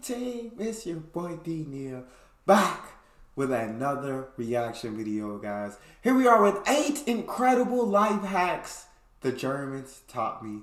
team, it's your boy D Neal back with another reaction video, guys. Here we are with 8 incredible life hacks the Germans taught me.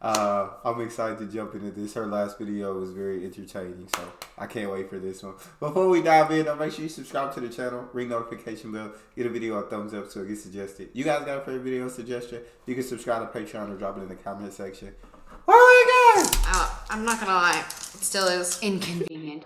I'm excited to jump into this. Her last video was very entertaining, so I can't wait for this one. Before we dive in, make sure you subscribe to the channel, ring notification bell, get a video a thumbs up so it gets suggested. You guys got a favorite video suggestion? You can subscribe to Patreon or drop it in the comment section. What are we doing? I'm not gonna lie, it still is inconvenient.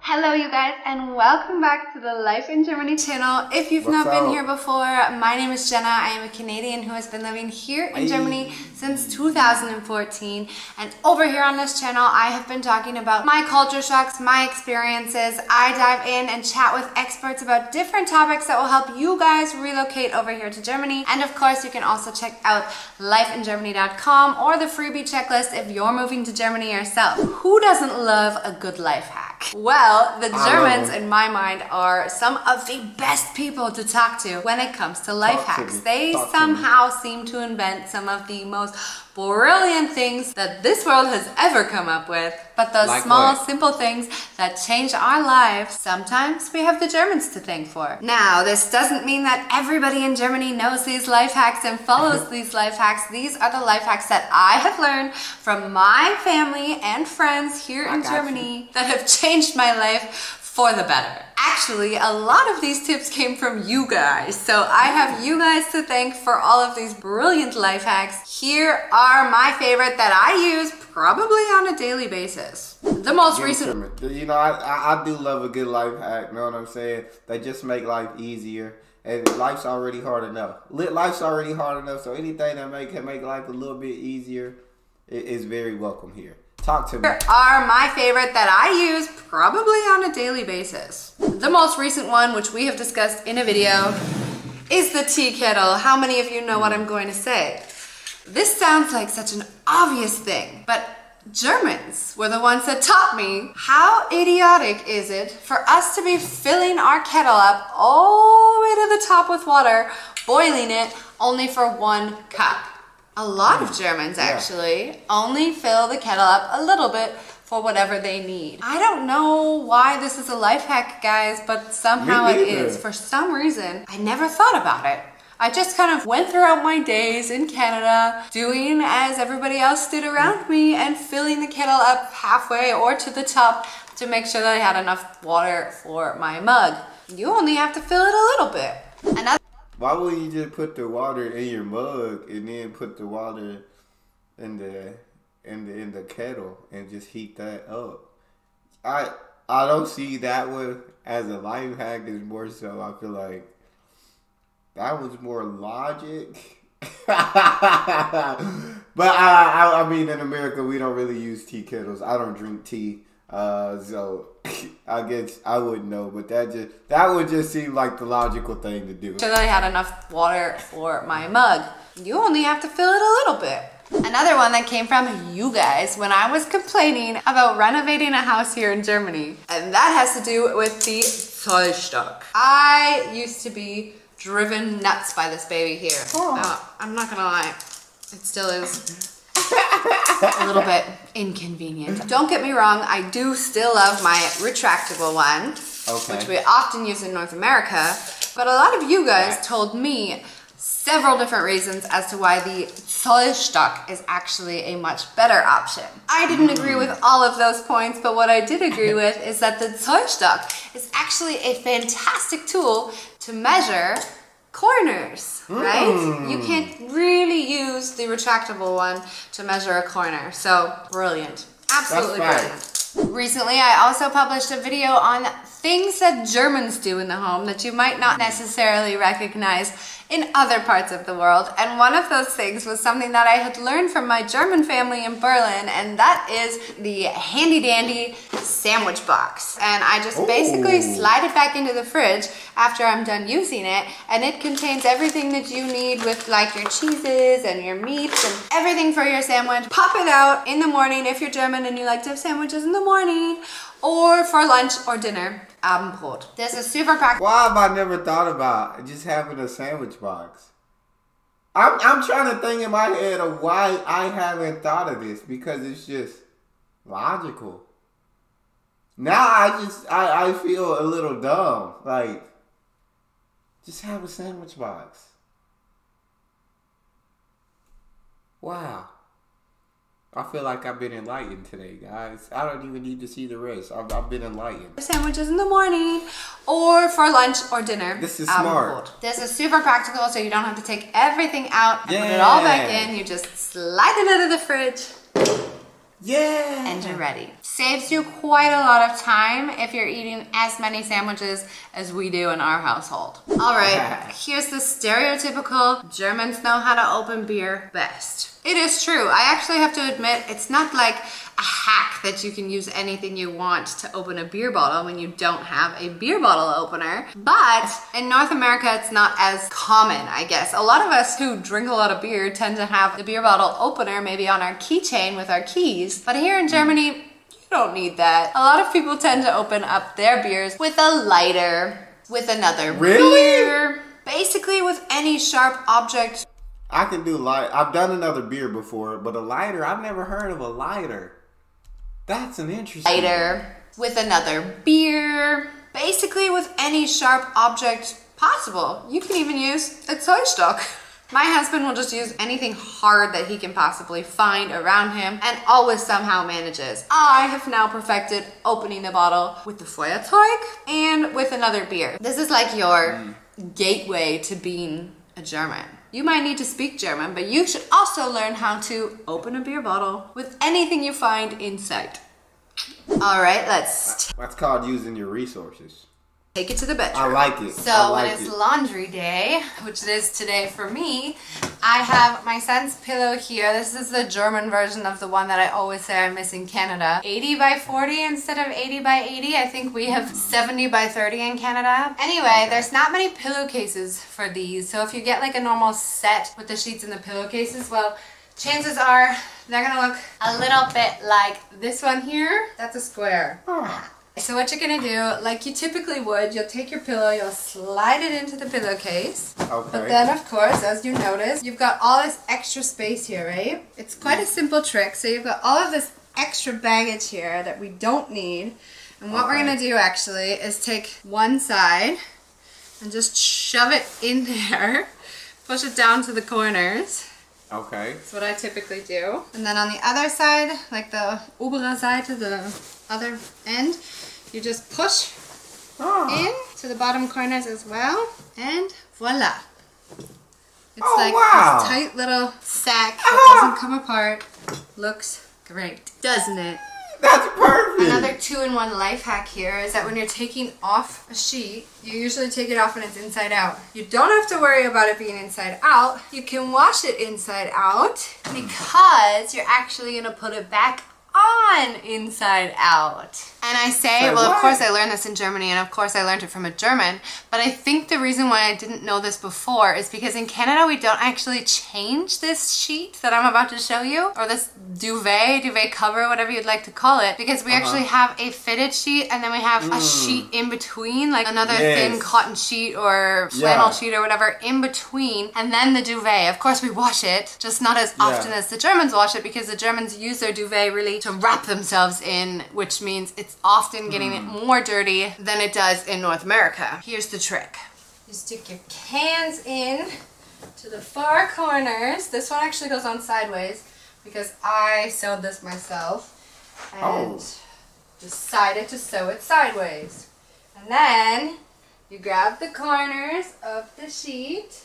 Hello you guys, and welcome back to the Life in Germany channel. If you've not been here before, my name is Jenna. I am a Canadian who has been living here in Germany since 2014. And over here on this channel, I have been talking about my culture shocks, my experiences. I dive in and chat with experts about different topics that will help you guys relocate over here to Germany. And of course, you can also check out lifeingermany.com or the freebie checklist if you're moving to Germany yourself. Who doesn't love a good life hack? Well, the Germans, in my mind, are some of the best people to talk to when it comes to life hacks. They somehow seem to invent some of the most brilliant things that this world has ever come up with. But those small, simple things that change our lives, sometimes we have the Germans to thank for. Now, this doesn't mean that everybody in Germany knows these life hacks and follows these life hacks. These are the life hacks that I have learned from my family and friends here in Germany that have changed my life for the better. Actually, a lot of these tips came from you guys, so I have you guys to thank for all of these brilliant life hacks. Here are my favorite that I use probably on a daily basis. The most recent... You know, I do love a good life hack, you know what I'm saying? They just make life easier, and life's already hard enough. Life's already hard enough, so anything that can make life a little bit easier is very welcome here. Talk to me. Here are my favorite that I use probably on a daily basis. The most recent one, which we have discussed in a video, is the tea kettle. How many of you know what I'm going to say? This sounds like such an obvious thing, but Germans were the ones that taught me how idiotic is it for us to be filling our kettle up all the way to the top with water, boiling it only for 1 cup. A lot of Germans actually only fill the kettle up a little bit for whatever they need. I don't know why this is a life hack, guys, but somehow it is. For some reason, I never thought about it. I just kind of went throughout my days in Canada doing as everybody else did around me and filling the kettle up halfway or to the top to make sure that I had enough water for my mug. You only have to fill it a little bit. Why would you just put the water in your mug and then put the water in the kettle and just heat that up? I don't see that one as a life hack. Is more so I feel like that was more logic. But I mean, in America we don't really use tea kettles. I don't drink tea. So I guess I wouldn't know, but that would just seem like the logical thing to do. So that I had enough water for my mug. You only have to fill it a little bit. Another one that came from you guys when I was complaining about renovating a house here in Germany. And that has to do with the Zollstock. I used to be driven nuts by this baby here. I'm not gonna lie, it still is a little bit inconvenient. Don't get me wrong, I do still love my retractable one, which we often use in North America, but a lot of you guys told me several different reasons as to why the Zollstock is actually a much better option. I didn't agree with all of those points, but what I did agree with is that the Zollstock is actually a fantastic tool to measure corners, right? You can't really use the retractable one to measure a corner. So brilliant, absolutely brilliant. Recently, I also published a video on things that Germans do in the home that you might not necessarily recognize in other parts of the world. And one of those things was something that I had learned from my German family in Berlin, and that is the handy dandy sandwich box. And I just basically slide it back into the fridge after I'm done using it, and it contains everything that you need with like your cheeses and your meats and everything for your sandwich. Pop it out in the morning if you're German and you like to have sandwiches in the morning, or for lunch or dinner, Abendbrot. This is super practical. Why have I never thought about just having a sandwich box? I'm trying to think in my head of why I haven't thought of this, because it's just logical. Now I feel a little dumb. Like, just have a sandwich box. Wow. I feel like I've been enlightened today, guys. I don't even need to see the rest. I've been enlightened. Sandwiches in the morning or for lunch or dinner. This is smart. This is super practical, so you don't have to take everything out and put it all back in. You just slide it out of the fridge. Yeah. And you're ready. Saves you quite a lot of time if you're eating as many sandwiches as we do in our household. All right, here's the stereotypical Germans know how to open beer best. It is true. I actually have to admit, it's not like a hack that you can use anything you want to open a beer bottle when you don't have a beer bottle opener. But in North America, it's not as common, I guess. A lot of us who drink a lot of beer tend to have the beer bottle opener maybe on our keychain with our keys. But here in Germany, you don't need that. A lot of people tend to open up their beers with a lighter, with another beer, basically with any sharp object. I can do light. I've done another beer before, but a lighter, I've never heard of a lighter. That's an interesting lighter with another beer, basically with any sharp object possible. You can even use a toy stock. My husband will just use anything hard that he can possibly find around him and always somehow manages. I have now perfected opening the bottle with the Feuerzeug and with another beer. This is like your gateway to being a German. You might need to speak German, but you should also learn how to open a beer bottle with anything you find in sight. All right, let's... That's called using your resources. Take it to the bedroom. I like it. So when it's laundry day, which it is today for me, I have my son's pillow here. This is the German version of the one that I always say I miss in Canada. 80 by 40 instead of 80 by 80. I think we have 70 by 30 in Canada. Anyway, there's not many pillowcases for these. So if you get like a normal set with the sheets and the pillowcases, well, chances are they're gonna look a little bit like this one here. That's a square. So what you're gonna do, like you typically would, you'll take your pillow, you'll slide it into the pillowcase. Okay. But then, of course, as you notice, you've got all this extra space here, right? It's quite a simple trick. So you've got all of this extra baggage here that we don't need. And what we're gonna do actually is take one side and just shove it in there, push it down to the corners. Okay. That's what I typically do. And then on the other side, like the obere Seite, the other end, you just push in to the bottom corners as well, and voila. It's like this tight little sack that doesn't come apart. Looks great, doesn't it? That's perfect. Another 2-in-1 life hack here is that when you're taking off a sheet, you usually take it off when it's inside out. You don't have to worry about it being inside out. You can wash it inside out because you're actually going to put it back on inside out. And I say, well, of course I learned this in Germany, and of course I learned it from a German, but I think the reason why I didn't know this before is because in Canada we don't actually change this sheet that I'm about to show you, or this duvet cover, whatever you'd like to call it, because we actually have a fitted sheet and then we have a sheet in between, like another thin cotton sheet or flannel sheet or whatever in between, and then the duvet. Of course we wash it, just not as often as the Germans wash it, because the Germans use their duvet really to wrap themselves in, which means it's often getting it more dirty than it does in North America. Here's the trick. You stick your cans in to the far corners. This one actually goes on sideways because I sewed this myself and decided to sew it sideways. And then you grab the corners of the sheet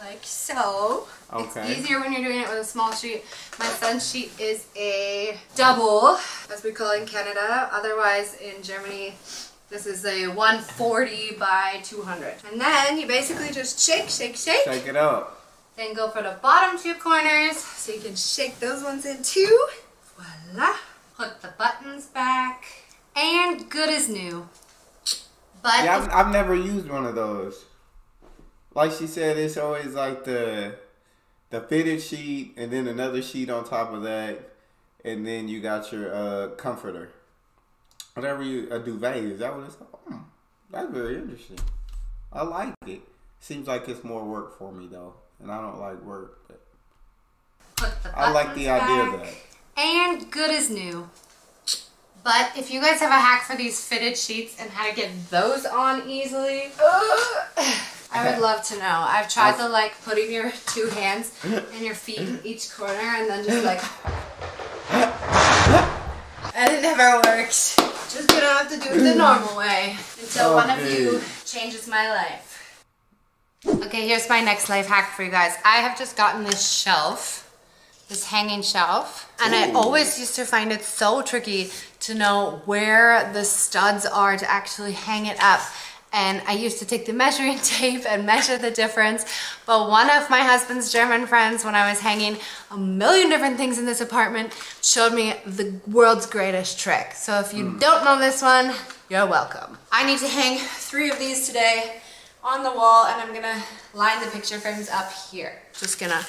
like so. It's easier when you're doing it with a small sheet. My son's sheet is a double, as we call it in Canada. Otherwise, in Germany, this is a 140 by 200. And then you basically just shake, shake, shake. Shake it up. Then go for the bottom two corners, so you can shake those ones in too. Voila. Put the buttons back, and good as new. But yeah, I've never used one of those. Like she said, it's always like the fitted sheet and then another sheet on top of that, and then you got your comforter. whatever you a duvet. Is that what it's called? That's very interesting. I like it. Seems like it's more work for me though, and I don't like work. But I like the idea of that. And good as new. But if you guys have a hack for these fitted sheets and how to get those on easily, I would love to know. I've tried the like putting your 2 hands and your feet in each corner and then just like, and it never works. Just gonna have to do it the normal way until one of you changes my life. Okay, here's my next life hack for you guys. I have just gotten this shelf, this hanging shelf, and I always used to find it so tricky to know where the studs are to actually hang it up. And I used to take the measuring tape and measure the difference. But one of my husband's German friends, when I was hanging a million different things in this apartment, showed me the world's greatest trick. So if you don't know this one, you're welcome. I need to hang 3 of these today on the wall, and I'm gonna line the picture frames up here. Just gonna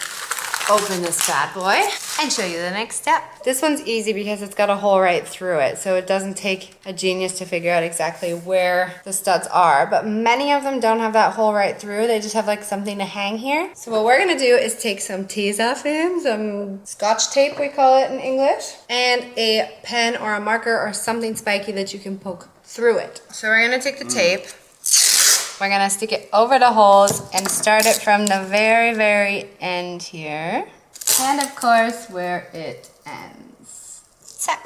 open this bad boy and show you the next step. This one's easy because it's got a hole right through it, so it doesn't take a genius to figure out exactly where the studs are, but many of them don't have that hole right through. They just have like something to hang here. So what we're gonna do is take some Tesafilm, some scotch tape we call it in English, and a pen or a marker or something spiky that you can poke through it. So we're gonna take the tape, we're gonna stick it over the holes and start it from the very, very end here. And of course, where it ends. Zack.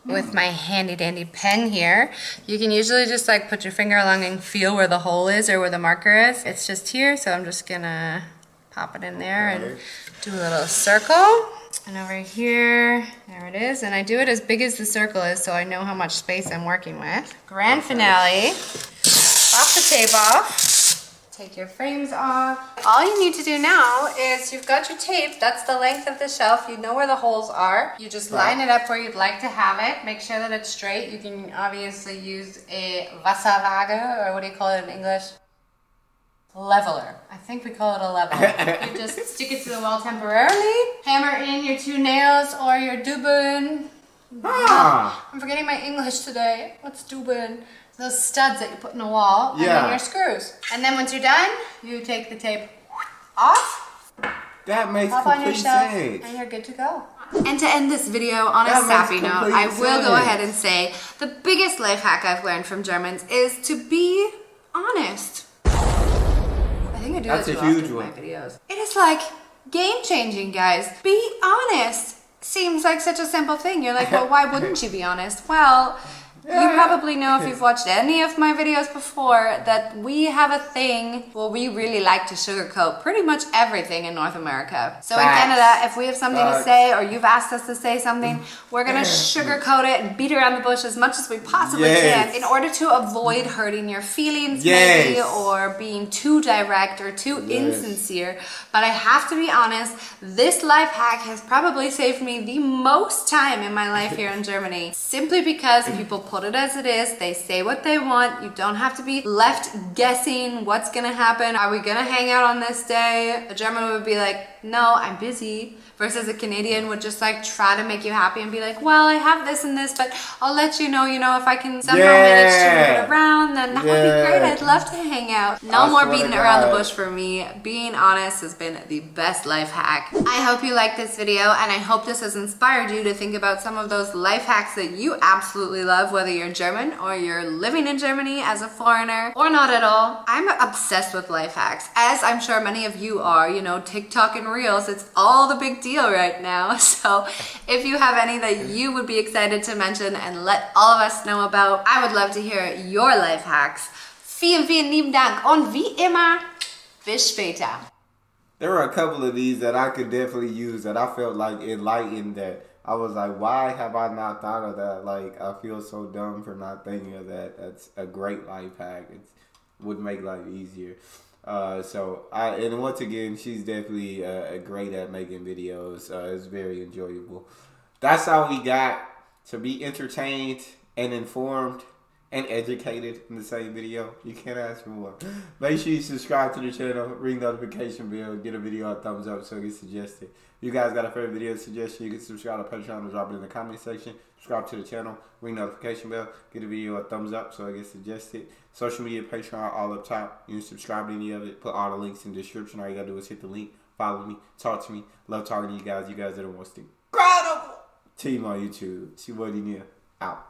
With my handy dandy pen here, you can usually just like put your finger along and feel where the hole is or where the marker is. It's just here, so I'm just gonna pop it in there and do a little circle. And over here, there it is. And I do it as big as the circle is so I know how much space I'm working with. Grand finale. Pop the tape off, take your frames off. All you need to do now is you've got your tape, that's the length of the shelf, you know where the holes are. You just line it up where you'd like to have it, make sure that it's straight. You can obviously use a Wasserwaage, or what do you call it in English? Leveler. I think we call it a leveler. You just stick it to the wall temporarily, hammer in your 2 nails or your dubbeln. I'm forgetting my English today. What's dubbeln? Those studs that you put in the wall, and then your screws. And then once you're done, you take the tape off. That makes complete sense. And you're good to go. And to end this video on a sappy note, I will go ahead and say the biggest life hack I've learned from Germans is to be honest. I think I do that too often in my videos. It is like game changing, guys. Be honest. Seems like such a simple thing. You're like, well, why wouldn't you be honest? Well, you probably know if you've watched any of my videos before that we have a thing where we really like to sugarcoat pretty much everything in North America. So in Canada, if we have something to say or you've asked us to say something, we're gonna sugarcoat it and beat around the bush as much as we possibly can in order to avoid hurting your feelings maybe or being too direct or too insincere. But I have to be honest, this life hack has probably saved me the most time in my life here in Germany, simply because people put it as it is, they say what they want, you don't have to be left guessing what's gonna happen. Are we gonna hang out on this day? A German would be like, no, I'm busy. Versus a Canadian would just like try to make you happy and be like, well, I have this and this, but I'll let you know, if I can somehow manage to move it around, then that would be great. I'd love to hang out. No more beating around the bush for me. Being honest has been the best life hack. I hope you liked this video, and I hope this has inspired you to think about some of those life hacks that you absolutely love, whether you're German or you're living in Germany as a foreigner or not at all. I'm obsessed with life hacks, as I'm sure many of you are. TikTok and Reels, it's all the big deal right now. So if you have any that you would be excited to mention and let all of us know about, I would love to hear your life hacks. Vielen, vielen lieben Dank und wie immer, bis später. There were a couple of these that I could definitely use that I felt like enlightened, that I was like, why have I not thought of that? Like, I feel so dumb for not thinking of that. That's a great life hack. It would make life easier. And once again, she's definitely great at making videos. It's very enjoyable. That's all we got. To be entertained and informed and educated in the same video. You can't ask for more. Make sure you subscribe to the channel, ring the notification bell, get a video a thumbs up so it gets suggested. If you guys got a favorite video suggestion, you can subscribe to Patreon and drop it in the comment section. subscribe to the channel, ring notification bell, get the video a thumbs up so it gets suggested. Social media, Patreon, all up top. You can subscribe to any of it. Put all the links in the description. All you gotta do is hit the link, follow me, talk to me. Love talking to you guys. You guys are the most incredible team on YouTube. It's your boy Neal. Out.